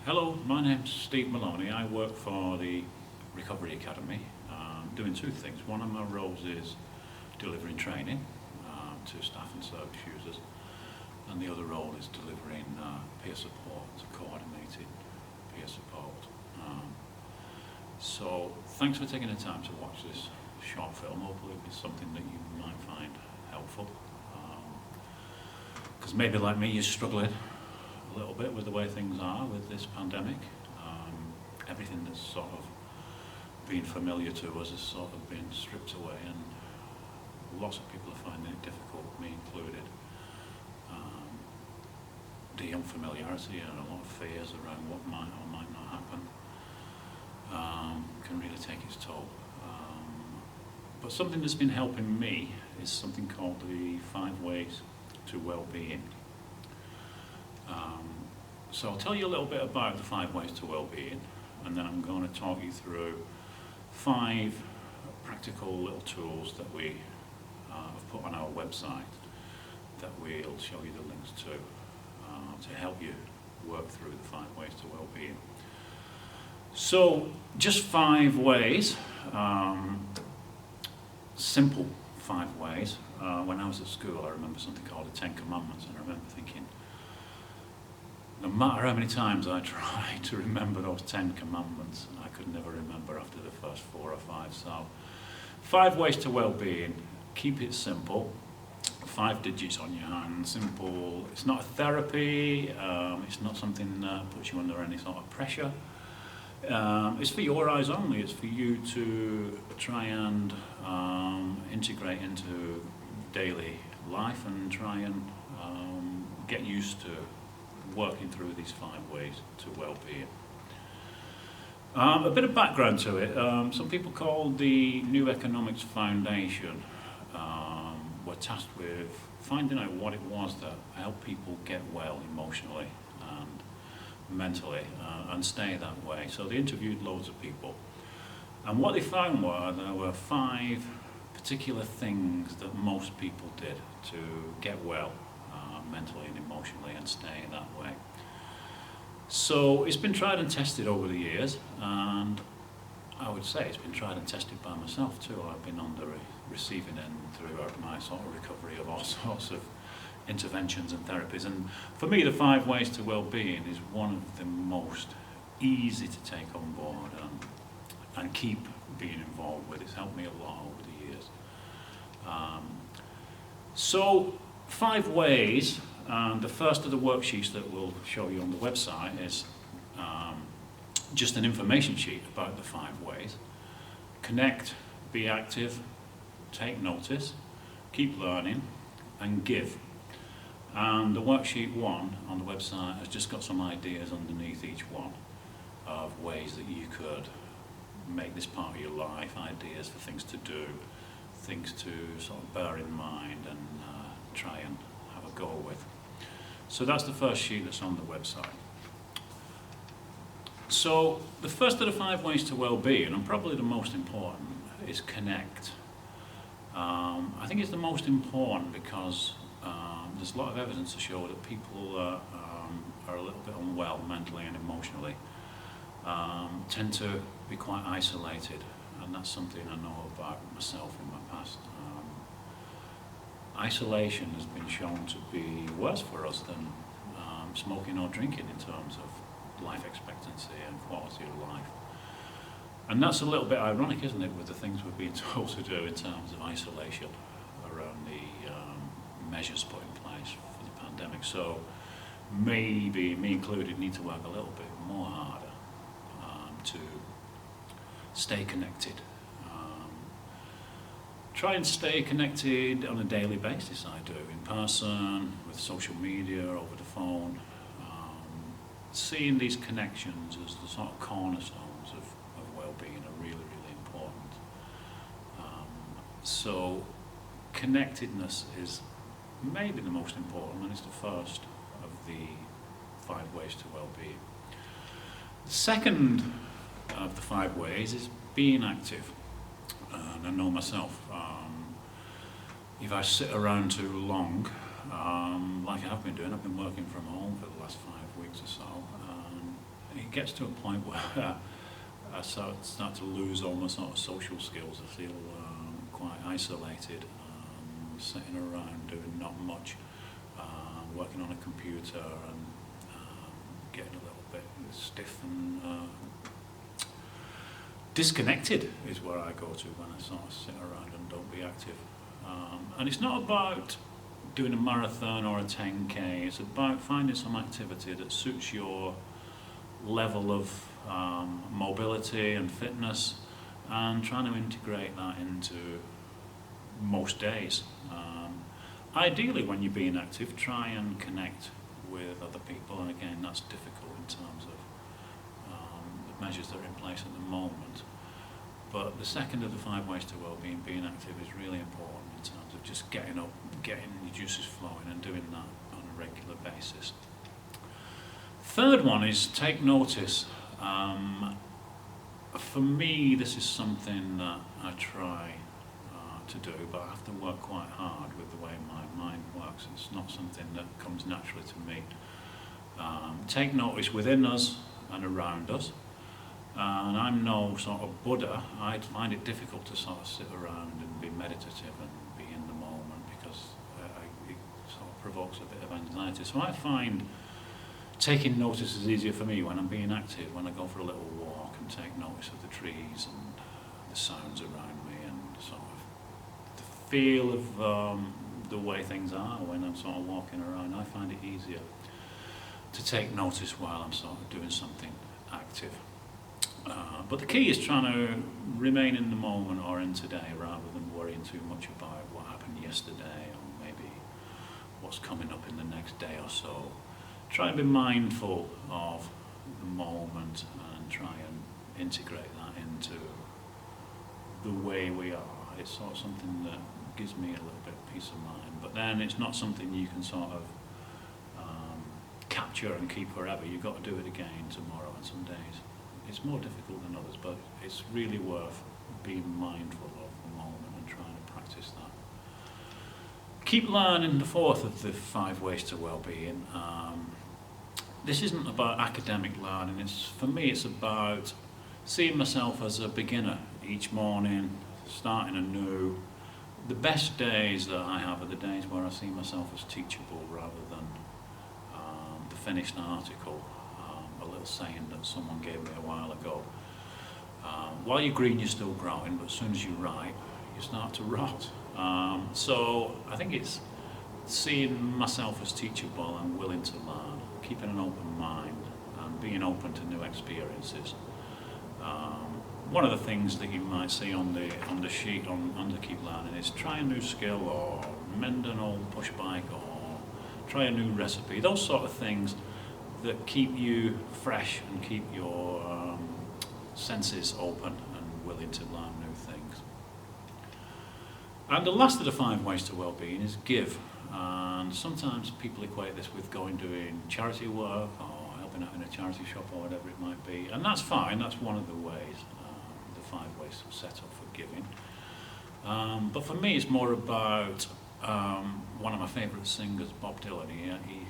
Hello, my name's Steve Maloney. I work for the Recovery Academy, doing two things. One of my roles is delivering training to staff and service users, and the other role is delivering peer support, coordinated peer support. So thanks for taking the time to watch this short film. Hopefully it'll be something that you might find helpful. Because maybe like me, you're struggling a little bit with the way things are with this pandemic. Everything that's sort of been familiar to us has sort of been stripped away, and lots of people are finding it difficult, me included. The unfamiliarity and a lot of fears around what might or might not happen can really take its toll. But something that's been helping me is something called the 5 Ways to Wellbeing. So I'll tell you a little bit about the 5 Ways to Wellbeing, and then I'm going to talk you through 5 practical little tools that we have put on our website that we'll show you the links to help you work through the 5 Ways to Wellbeing. So just 5 ways, simple 5 ways. When I was at school, I remember something called the 10 Commandments, and I remember thinking, no matter how many times I tried to remember those 10 Commandments, I could never remember after the first 4 or 5. So 5 ways to well-being. Keep it simple. 5 digits on your hand, simple. It's not a therapy, it's not something that puts you under any sort of pressure. It's for your eyes only. It's for you to try and integrate into daily life and try and get used to working through these 5 ways to well-being. A bit of background to it. Some people called the New Economics Foundation were tasked with finding out what it was that helped people get well emotionally and mentally and stay that way. So they interviewed loads of people, and what they found were there were 5 particular things that most people did to get well mentally and emotionally and stay that way. So it's been tried and tested over the years, and I would say it's been tried and tested by myself too. I've been on the receiving end throughout my sort of recovery of all sorts of interventions and therapies, and for me the 5 Ways to Wellbeing is one of the most easy to take on board and keep being involved with. It's helped me a lot over the years. So 5 ways, and the first of the worksheets that we'll show you on the website is just an information sheet about the 5 ways. Connect, be active, take notice, keep learning, and give. And the worksheet 1 on the website has just got some ideas underneath each one of ways that you could make this part of your life, ideas for things to do, things to sort of bear in mind and try and have a go with. So that's the first sheet that's on the website. So the first of the 5 ways to well-being, and probably the most important, is connect. I think it's the most important because there's a lot of evidence to show that people are a little bit unwell mentally and emotionally, tend to be quite isolated, and that's something I know about myself in my past. Isolation has been shown to be worse for us than smoking or drinking in terms of life expectancy and quality of life. And that's a little bit ironic, isn't it, with the things we're being told to do in terms of isolation around the measures put in place for the pandemic. So maybe, me included, need to work a little bit more harder to stay connected. Try and stay connected on a daily basis, I do, in person, with social media, over the phone. Seeing these connections as the sort of cornerstones of well-being are really, really important. So connectedness is maybe the most important, and it's the first of the 5 ways to well-being. The second of the 5 ways is being active. And I know myself, if I sit around too long, like I have been doing, I've been working from home for the last 5 weeks or so, it gets to a point where I start to lose all my sort of social skills. I feel quite isolated, sitting around doing not much, working on a computer and getting a little bit stiff and disconnected is where I go to when I sort of sit around and don't be active. And it's not about doing a marathon or a 10K, it's about finding some activity that suits your level of mobility and fitness and trying to integrate that into most days. Ideally, when you're being active, try and connect with other people, and again, that's difficult in terms of the measures that are in place at the moment. But the second of the 5 ways to wellbeing, being active, is really important in terms of just getting up, getting your juices flowing and doing that on a regular basis. Third one is take notice. For me, this is something that I try to do, but I have to work quite hard with the way my mind works. It's not something that comes naturally to me. Take notice within us and around us. And I'm no sort of Buddha. I find it difficult to sort of sit around and be meditative and be in the moment because it sort of provokes a bit of anxiety. So I find taking notice is easier for me when I'm being active, when I go for a little walk and take notice of the trees and the sounds around me and sort of the feel of the way things are when I'm sort of walking around. I find it easier to take notice while I'm sort of doing something active. But the key is trying to remain in the moment or in today rather than worrying too much about what happened yesterday or maybe what's coming up in the next day or so. Try and be mindful of the moment and try and integrate that into the way we are. It's sort of something that gives me a little bit of peace of mind, but then it's not something you can sort of capture and keep forever. You've got to do it again tomorrow and some days. It's more difficult than others, but it's really worth being mindful of the moment and trying to practice that. Keep learning, the fourth of the 5 ways to wellbeing. This isn't about academic learning. For me, it's about seeing myself as a beginner each morning, starting anew. The best days that I have are the days where I see myself as teachable rather than the finished article. A little saying that someone gave me a while ago. While you're green, you're still growing, but as soon as you're ripe, you start to rot. So I think it's seeing myself as teachable and willing to learn, keeping an open mind and being open to new experiences. One of the things that you might see on the sheet under Keep Learning is try a new skill or mend an old push bike or try a new recipe, those sort of things that keep you fresh and keep your senses open and willing to learn new things. And the last of the 5 ways to wellbeing is give. And sometimes people equate this with doing charity work or helping out in a charity shop or whatever it might be. And that's fine, that's one of the ways, the 5 ways set up for giving. But for me it's more about one of my favourite singers, Bob Dylan. He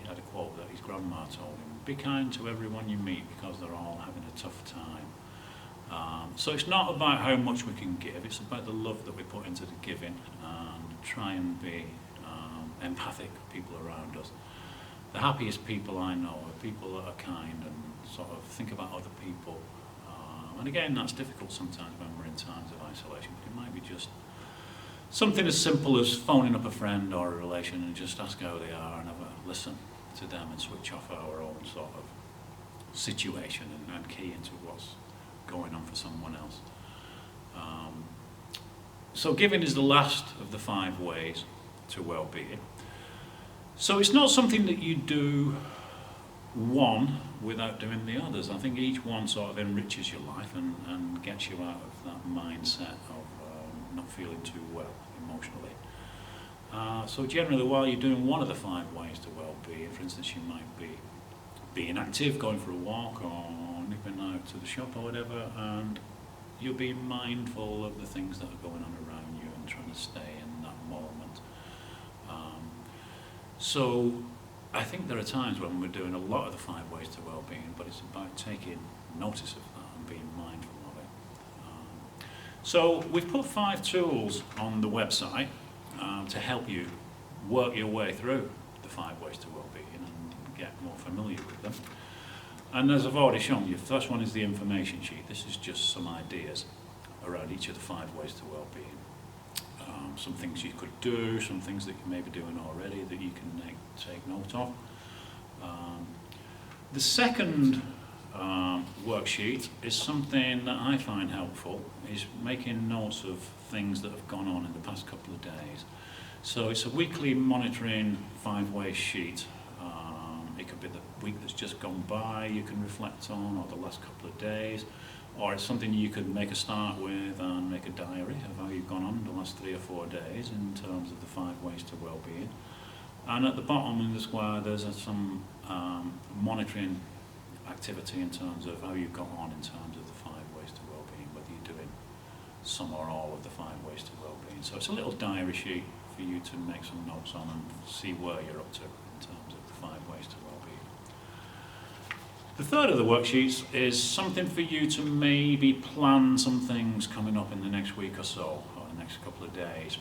had a quote that his grandma told him: be kind to everyone you meet because they're all having a tough time. So it's not about how much we can give, it's about the love that we put into the giving and try and be empathic with people around us. The happiest people I know are people that are kind and sort of think about other people. And again, that's difficult sometimes when we're in times of isolation, but it might be just something as simple as phoning up a friend or a relation and just ask how they are and have a listen to them and switch off our own sort of situation and key into what's going on for someone else. So giving is the last of the 5 ways to well-being. So it's not something that you do one without doing the others. I think each one sort of enriches your life and gets you out of that mindset of not feeling too well emotionally. So generally, while you're doing one of the 5 ways to well-being, for instance, you might be being active, going for a walk or nipping out to the shop or whatever, and you're being mindful of the things that are going on around you and trying to stay in that moment. So I think there are times when we're doing a lot of the 5 ways to well-being, but it's about taking notice of that and being mindful of it. So we've put 5 tools on the website to help you work your way through the 5 ways to well-being and get more familiar with them. And as I've already shown you, the first one is the information sheet. This is just some ideas around each of the 5 ways to well-being. Some things you could do, some things that you may be doing already that you can take note of. The second worksheet is something that I find helpful, is making notes of things that have gone on in the past couple of days. So it's a weekly monitoring 5-way sheet. It could be the week that's just gone by you can reflect on, or the last couple of days, or it's something you could make a start with and make a diary of how you've gone on the last 3 or 4 days in terms of the 5 ways to well-being. And at the bottom in the square there's some monitoring activity in terms of how you've got on in terms of the 5 ways to well-being, whether you're doing some or all of the 5 ways to well-being. So it's a little diary sheet for you to make some notes on and see where you're up to in terms of the 5 ways to well-being. The third of the worksheets is something for you to maybe plan some things coming up in the next week or so, or the next couple of days.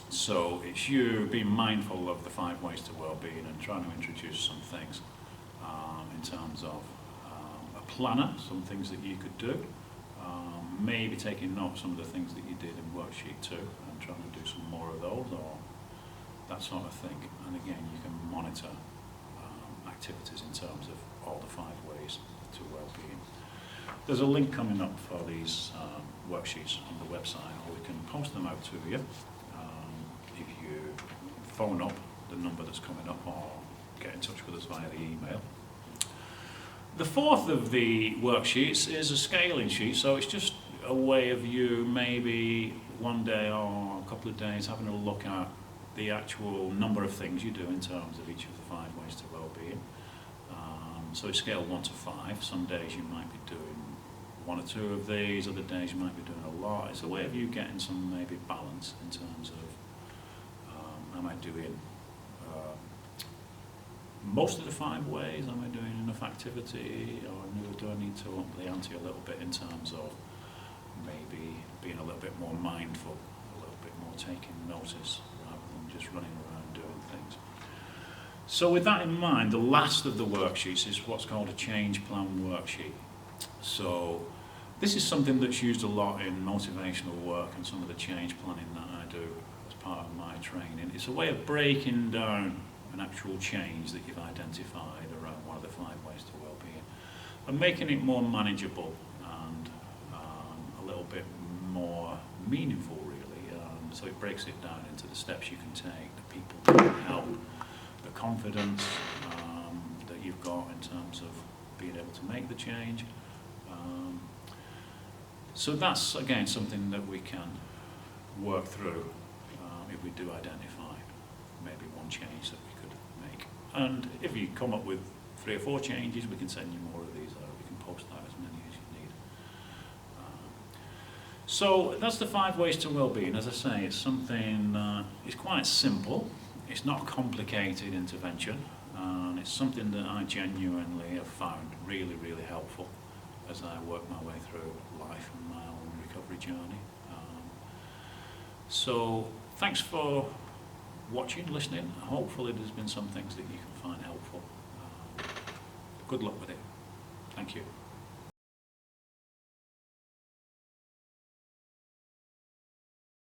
So it's you being mindful of the 5 ways to well-being and trying to introduce some things in terms of a planner, some things that you could do, maybe taking note of some of the things that you did in worksheet 2 and trying to do some more of those, or that sort of thing. And again, you can monitor activities in terms of all the 5 ways to well-being. There's a link coming up for these worksheets on the website, or we can post them out to you if you phone up the number that's coming up, or get in touch with us via the email. The fourth of the worksheets is a scaling sheet, so it's just a way of you maybe one day or a couple of days having a look at the actual number of things you do in terms of each of the 5 ways to well-being. So it's scale 1 to 5. Some days you might be doing 1 or 2 of these, other days you might be doing a lot. It's a way of you getting some maybe balance in terms of am I doing most of the 5 ways, am I doing enough activity, or do I need to up the ante a little bit in terms of maybe being a little bit more mindful, a little bit more taking notice rather than just running around doing things. So with that in mind, the last of the worksheets is what's called a change plan worksheet. So this is something that's used a lot in motivational work and some of the change planning that I do as part of my training. It's a way of breaking down an actual change that you've identified around one of the 5 ways to well-being and making it more manageable and a little bit more meaningful, really. So it breaks it down into the steps you can take, the people that can help, the confidence that you've got in terms of being able to make the change. So that's, again, something that we can work through if we do identify maybe one change that we could make. And if you come up with 3 or 4 changes, we can send you more of these out. We can post out as many as you need. So that's the 5 ways to well-being. As I say, it's something, it's quite simple. It's not a complicated intervention, and it's something that I genuinely have found really, really helpful as I work my way through life and my own recovery journey. So thanks for watching, listening. Hopefully there's been some things that you can find helpful. Good luck with it. Thank you.